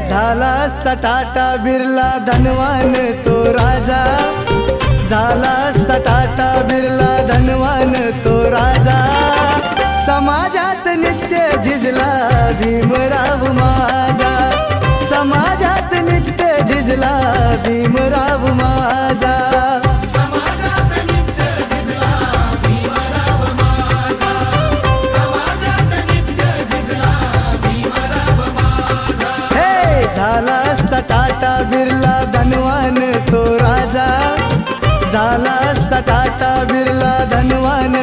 झाला असता टाटा बिर्ला धनवान तो राजा, झाला असता टाटा बिर्ला धनवान तो राजा। समाजात नित्य झिजला भीमराव माझा, समाजात नित्य झिजला भीमराव माझा। समाजात नित्य झिजला भीमराव माझा, समाजात नित्य झिजला भीमराव माझा। हे झाला असता टाटा बिर्ला धनवान तो राजा, झाला असता टाटा बिर्ला धनवान